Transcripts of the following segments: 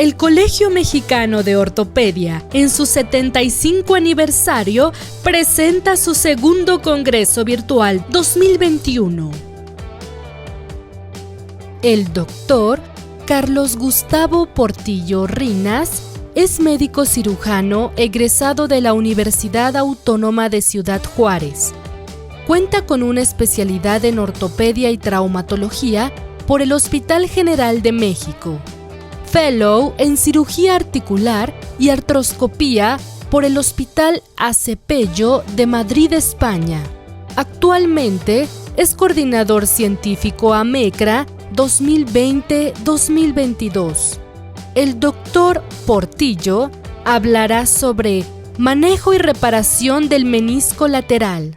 el Colegio Mexicano de Ortopedia, en su 75 aniversario, presenta su segundo Congreso Virtual 2021. El doctor Carlos Gustavo Portillo Rinas es médico cirujano egresado de la Universidad Autónoma de Ciudad Juárez. Cuenta con una especialidad en ortopedia y traumatología por el Hospital General de México. Fellow en cirugía articular y artroscopía por el Hospital Acepello de Madrid, España. Actualmente es coordinador científico AMECRA 2020-2022. El doctor Portillo hablará sobre manejo y reparación del menisco lateral.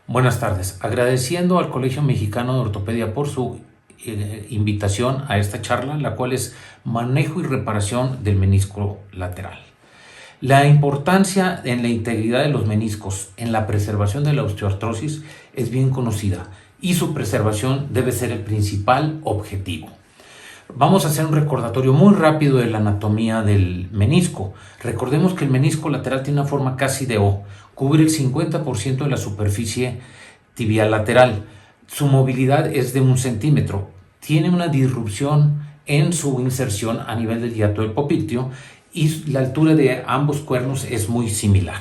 Buenas tardes. Agradeciendo al Colegio Mexicano de Ortopedia por su invitación a esta charla, la cual es manejo y reparación del menisco lateral. La importancia en la integridad de los meniscos en la preservación de la osteoartrosis es bien conocida y su preservación debe ser el principal objetivo. Vamos a hacer un recordatorio muy rápido de la anatomía del menisco. Recordemos que el menisco lateral tiene una forma casi de O, cubre el 50% de la superficie tibial lateral. Su movilidad es de 1 centímetro. Tiene una disrupción en su inserción a nivel del hiato del popliteo y la altura de ambos cuernos es muy similar.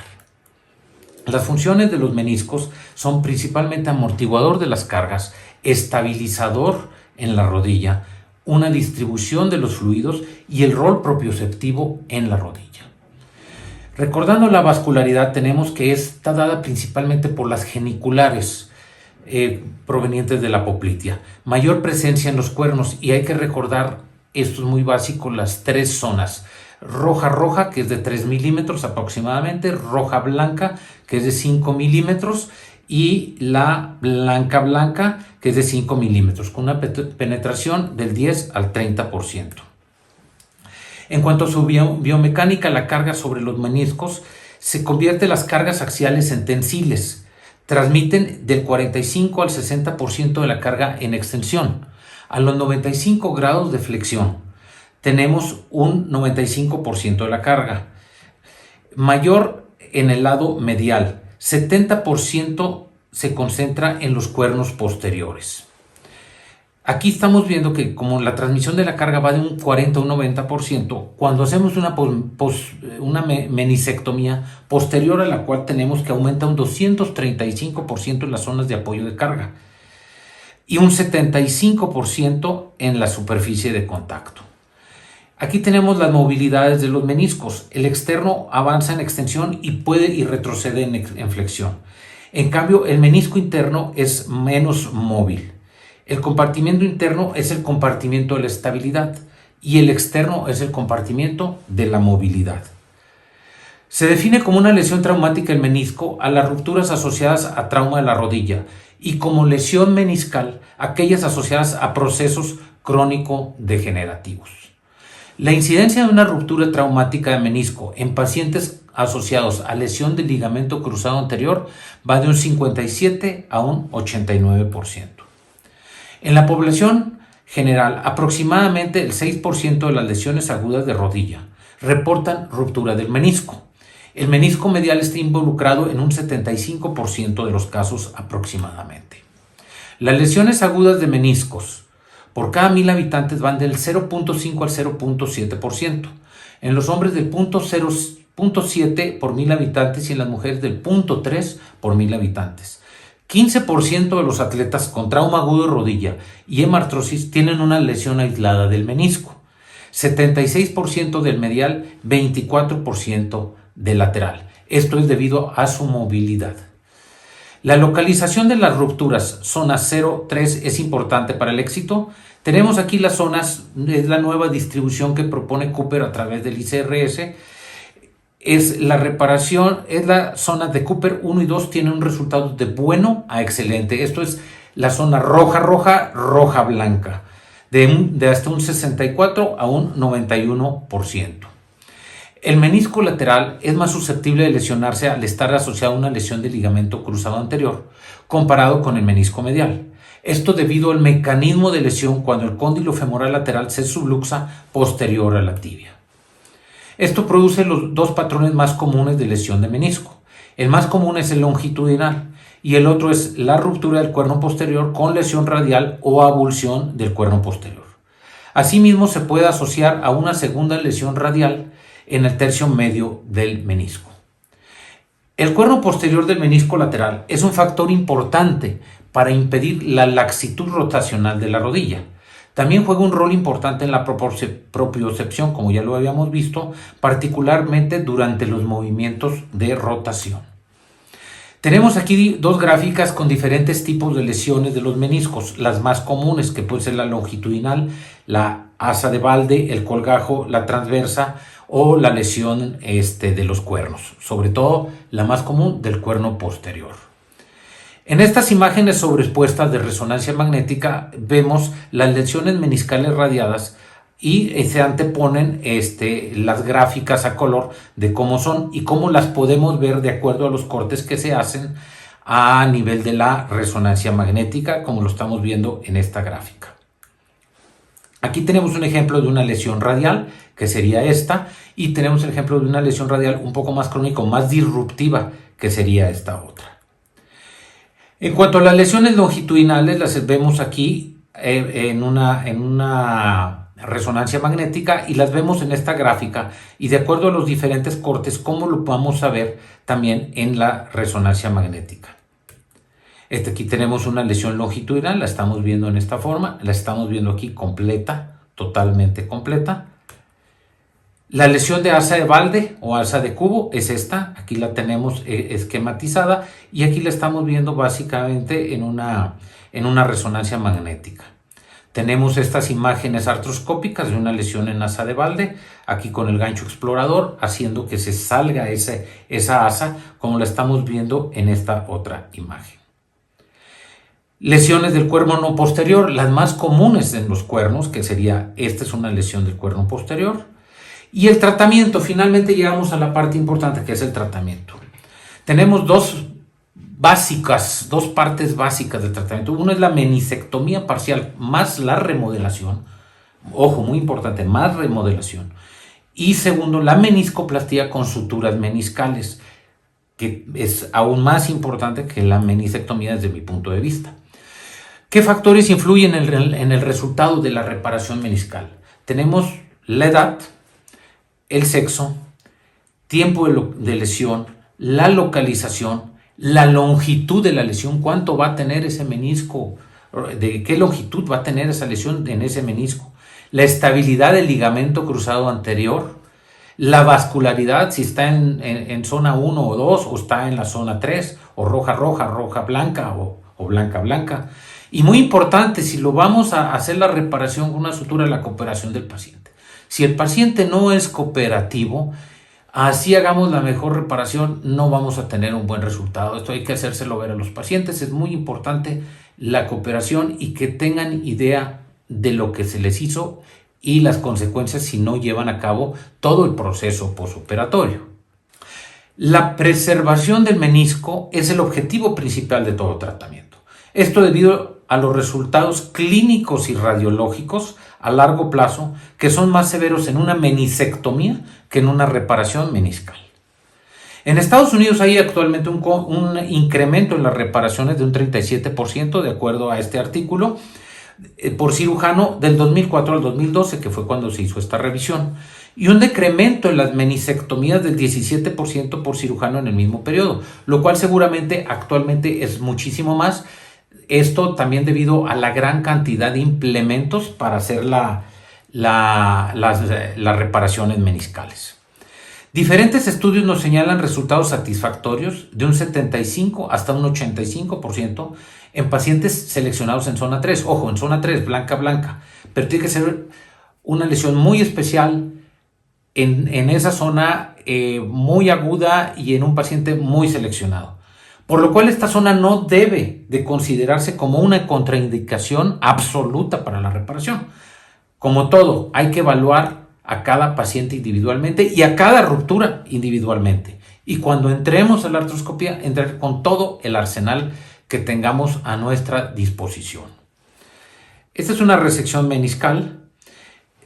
Las funciones de los meniscos son principalmente amortiguador de las cargas, estabilizador en la rodilla, una distribución de los fluidos y el rol propioceptivo en la rodilla. Recordando la vascularidad, tenemos que está dada principalmente por las geniculares provenientes de la poplitea. Mayor presencia en los cuernos, y hay que recordar, esto es muy básico, las 3 zonas. Roja, que es de 3 milímetros aproximadamente, roja-blanca, que es de 5 milímetros, y la blanca, que es de 5 milímetros, con una penetración del 10 al 30%. En cuanto a su biomecánica, la carga sobre los meniscos se convierte las cargas axiales en tensiles. Transmiten del 45 al 60% de la carga en extensión. A los 95 grados de flexión tenemos un 95% de la carga. Mayor en el lado medial, 70% se concentra en los cuernos posteriores. Aquí estamos viendo que como la transmisión de la carga va de un 40 a un 90%, cuando hacemos una meniscectomía posterior a la cual tenemos que aumentar un 235% en las zonas de apoyo de carga y un 75% en la superficie de contacto. Aquí tenemos las movilidades de los meniscos. El externo avanza en extensión y retrocede en flexión. En cambio, el menisco interno es menos móvil. El compartimiento interno es el compartimiento de la estabilidad y el externo es el compartimiento de la movilidad. Se define como una lesión traumática el menisco a las rupturas asociadas a trauma de la rodilla y como lesión meniscal aquellas asociadas a procesos crónico-degenerativos. La incidencia de una ruptura traumática de menisco en pacientes asociados a lesión del ligamento cruzado anterior va de un 57 a un 89%. En la población general, aproximadamente el 6% de las lesiones agudas de rodilla reportan ruptura del menisco. El menisco medial está involucrado en un 75% de los casos aproximadamente. Las lesiones agudas de meniscos por cada 1000 habitantes van del 0.5 al 0.7%. En los hombres del 0.7 por 1000 habitantes y en las mujeres del 0.3 por 1000 habitantes. 15% de los atletas con trauma agudo de rodilla y hemartrosis tienen una lesión aislada del menisco. 76% del medial, 24% del lateral. Esto es debido a su movilidad. La localización de las rupturas, zonas 0, 3, es importante para el éxito. Tenemos aquí las zonas, es la nueva distribución que propone Cooper a través del ICRS. Es la reparación, es la zona de Cooper 1 y 2 tienen un resultado de bueno a excelente. Esto es la zona roja blanca, de hasta un 64 a un 91%. El menisco lateral es más susceptible de lesionarse al estar asociado a una lesión del ligamento cruzado anterior, comparado con el menisco medial. Esto debido al mecanismo de lesión cuando el cóndilo femoral lateral se subluxa posterior a la tibia. Esto produce los dos patrones más comunes de lesión de menisco. El más común es el longitudinal y el otro es la ruptura del cuerno posterior con lesión radial o avulsión del cuerno posterior. Asimismo, se puede asociar a una segunda lesión radial en el tercio medio del menisco. El cuerno posterior del menisco lateral es un factor importante para impedir la laxitud rotacional de la rodilla. También juega un rol importante en la propiocepción, como ya lo habíamos visto, particularmente durante los movimientos de rotación. Tenemos aquí dos gráficas con diferentes tipos de lesiones de los meniscos, las más comunes, que puede ser la longitudinal, la asa de Walde, el colgajo, la transversa o la lesión de los cuernos, sobre todo la más común del cuerno posterior. En estas imágenes sobreexpuestas de resonancia magnética vemos las lesiones meniscales radiadas y se anteponen las gráficas a color de cómo son y cómo las podemos ver de acuerdo a los cortes que se hacen a nivel de la resonancia magnética, como lo estamos viendo en esta gráfica. Aquí tenemos un ejemplo de una lesión radial, que sería esta, y tenemos el ejemplo de una lesión radial un poco más crónica, más disruptiva, que sería esta otra. En cuanto a las lesiones longitudinales, las vemos aquí en una resonancia magnética y las vemos en esta gráfica, y de acuerdo a los diferentes cortes, como lo vamos a ver también en la resonancia magnética. Aquí tenemos una lesión longitudinal, la estamos viendo en esta forma, la estamos viendo aquí completa, totalmente completa. La lesión de asa de Walde o asa de cubo es esta, aquí la tenemos esquematizada y aquí la estamos viendo básicamente en una resonancia magnética. Tenemos estas imágenes artroscópicas de una lesión en asa de Walde, aquí con el gancho explorador haciendo que se salga esa asa, como la estamos viendo en esta otra imagen. Lesiones del cuerno posterior, las más comunes en los cuernos, que sería, esta es una lesión del cuerno posterior. Y el tratamiento, finalmente llegamos a la parte importante, que es el tratamiento. Tenemos dos partes básicas del tratamiento. Uno es la menisectomía parcial más la remodelación. Ojo, muy importante, más remodelación. Y segundo, la meniscoplastía con suturas meniscales, que es aún más importante que la menisectomía desde mi punto de vista. ¿Qué factores influyen en el resultado de la reparación meniscal? Tenemos la edad, el sexo, tiempo de lesión, la localización, la longitud de la lesión, cuánto va a tener ese menisco, de qué longitud va a tener esa lesión en ese menisco, la estabilidad del ligamento cruzado anterior, la vascularidad, si está en zona 1 o 2 o está en la zona 3, o roja, blanca o blanca. Y muy importante, si lo vamos a hacer la reparación con una sutura, la cooperación del paciente. Si el paciente no es cooperativo, así hagamos la mejor reparación, no vamos a tener un buen resultado. Esto hay que hacérselo ver a los pacientes. Es muy importante la cooperación y que tengan idea de lo que se les hizo y las consecuencias si no llevan a cabo todo el proceso postoperatorio. La preservación del menisco es el objetivo principal de todo tratamiento. Esto debido a los resultados clínicos y radiológicos a largo plazo que son más severos en una menisectomía que en una reparación meniscal. En Estados Unidos hay actualmente un incremento en las reparaciones de un 37% de acuerdo a este artículo por cirujano del 2004 al 2012, que fue cuando se hizo esta revisión, y un decremento en las menisectomías del 17% por cirujano en el mismo periodo, lo cual seguramente actualmente es muchísimo más. Esto también debido a la gran cantidad de implementos para hacer las reparaciones meniscales. Diferentes estudios nos señalan resultados satisfactorios de un 75 hasta un 85% en pacientes seleccionados en zona 3. Ojo, en zona 3, blanca, pero tiene que ser una lesión muy especial en esa zona muy aguda y en un paciente muy seleccionado. Por lo cual esta zona no debe de considerarse como una contraindicación absoluta para la reparación. Como todo, hay que evaluar a cada paciente individualmente y a cada ruptura individualmente. Y cuando entremos a la artroscopía, entrar con todo el arsenal que tengamos a nuestra disposición. Esta es una resección meniscal.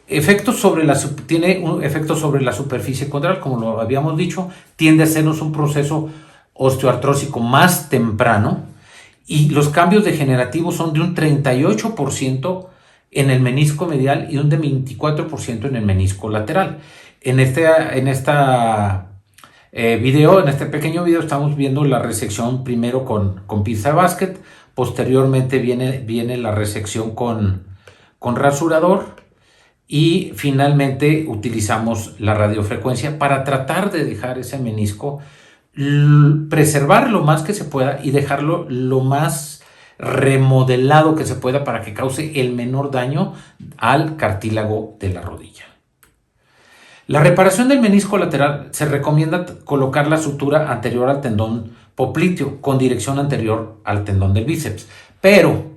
Tiene un efecto sobre la superficie condral, como lo habíamos dicho, tiende a hacernos un proceso osteoartrósico más temprano y los cambios degenerativos son de un 38% en el menisco medial y un de 24% en el menisco lateral. En este pequeño video estamos viendo la resección primero con pinza de básquet, posteriormente viene la resección con rasurador y finalmente utilizamos la radiofrecuencia para tratar de dejar ese menisco, preservar lo más que se pueda y dejarlo lo más remodelado que se pueda para que cause el menor daño al cartílago de la rodilla. La reparación del menisco lateral se recomienda colocar la sutura anterior al tendón popliteo con dirección anterior al tendón del bíceps, pero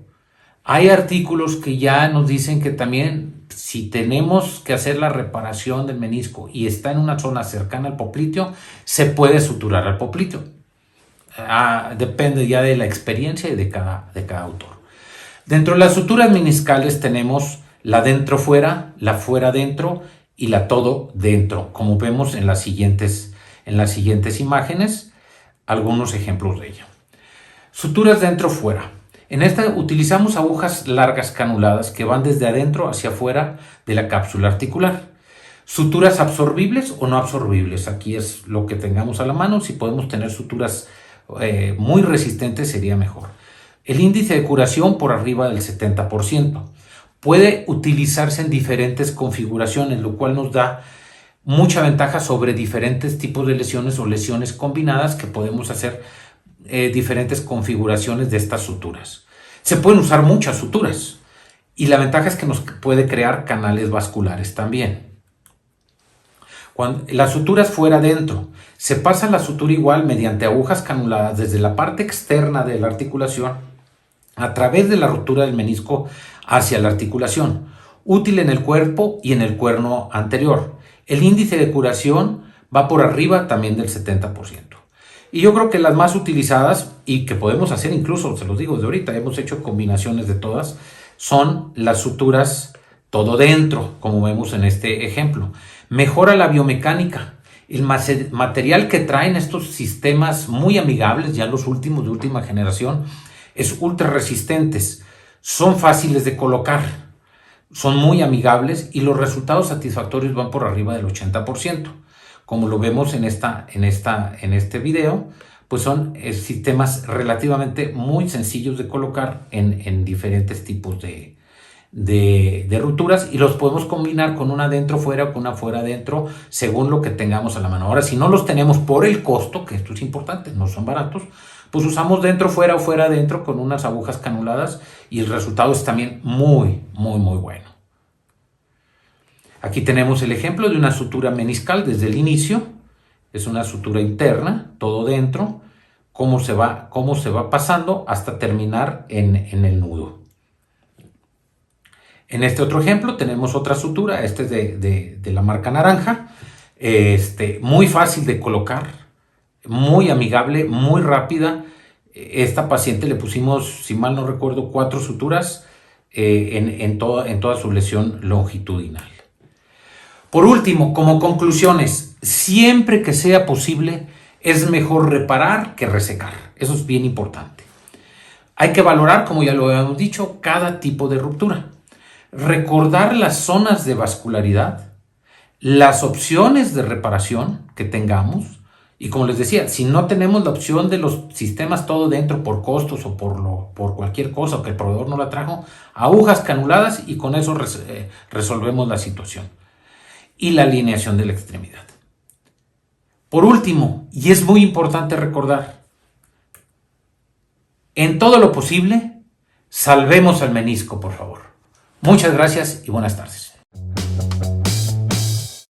hay artículos que ya nos dicen que también si tenemos que hacer la reparación del menisco y está en una zona cercana al popliteo, se puede suturar al popliteo. Depende ya de la experiencia y de cada autor. Dentro de las suturas meniscales tenemos la dentro fuera, la fuera dentro y la todo dentro, como vemos en las siguientes imágenes, algunos ejemplos de ello. Suturas dentro fuera. En esta utilizamos agujas largas canuladas que van desde adentro hacia afuera de la cápsula articular. Suturas absorbibles o no absorbibles. Aquí es lo que tengamos a la mano. Si podemos tener suturas muy resistentes sería mejor. El índice de curación por arriba del 70%. Puede utilizarse en diferentes configuraciones, lo cual nos da mucha ventaja sobre diferentes tipos de lesiones o lesiones combinadas que podemos hacer diferentes configuraciones de estas suturas. Se pueden usar muchas suturas y la ventaja es que nos puede crear canales vasculares también. Cuando las suturas fuera adentro, se pasa la sutura igual mediante agujas canuladas desde la parte externa de la articulación a través de la rotura del menisco hacia la articulación, útil en el cuerpo y en el cuerno anterior. El índice de curación va por arriba también del 70%. Y yo creo que las más utilizadas y que podemos hacer incluso, se los digo de ahorita, hemos hecho combinaciones de todas, son las suturas todo dentro, como vemos en este ejemplo. Mejora la biomecánica. El material que traen estos sistemas muy amigables, ya los últimos de última generación, es ultra resistentes, son fáciles de colocar, son muy amigables y los resultados satisfactorios van por arriba del 80%. Como lo vemos en este video, pues son sistemas relativamente muy sencillos de colocar en diferentes tipos de rupturas y los podemos combinar con una dentro fuera o con una fuera dentro según lo que tengamos a la mano. Ahora, si no los tenemos por el costo, que esto es importante, no son baratos, pues usamos dentro fuera o fuera dentro con unas agujas canuladas y el resultado es también muy bueno. Aquí tenemos el ejemplo de una sutura meniscal desde el inicio. Es una sutura interna, todo dentro, cómo se va pasando hasta terminar en el nudo. En este otro ejemplo tenemos otra sutura, este es de la marca naranja, muy fácil de colocar, muy amigable, muy rápida. Esta paciente le pusimos, si mal no recuerdo, 4 suturas en toda su lesión longitudinal. Por último, como conclusiones, siempre que sea posible, es mejor reparar que resecar. Eso es bien importante. Hay que valorar, como ya lo habíamos dicho, cada tipo de ruptura. Recordar las zonas de vascularidad, las opciones de reparación que tengamos. Y como les decía, si no tenemos la opción de los sistemas todo dentro por costos o por cualquier cosa o que el proveedor no la trajo, agujas canuladas y con eso resolvemos la situación. Y la alineación de la extremidad. Por último, y es muy importante recordar, en todo lo posible, salvemos al menisco, por favor. Muchas gracias y buenas tardes.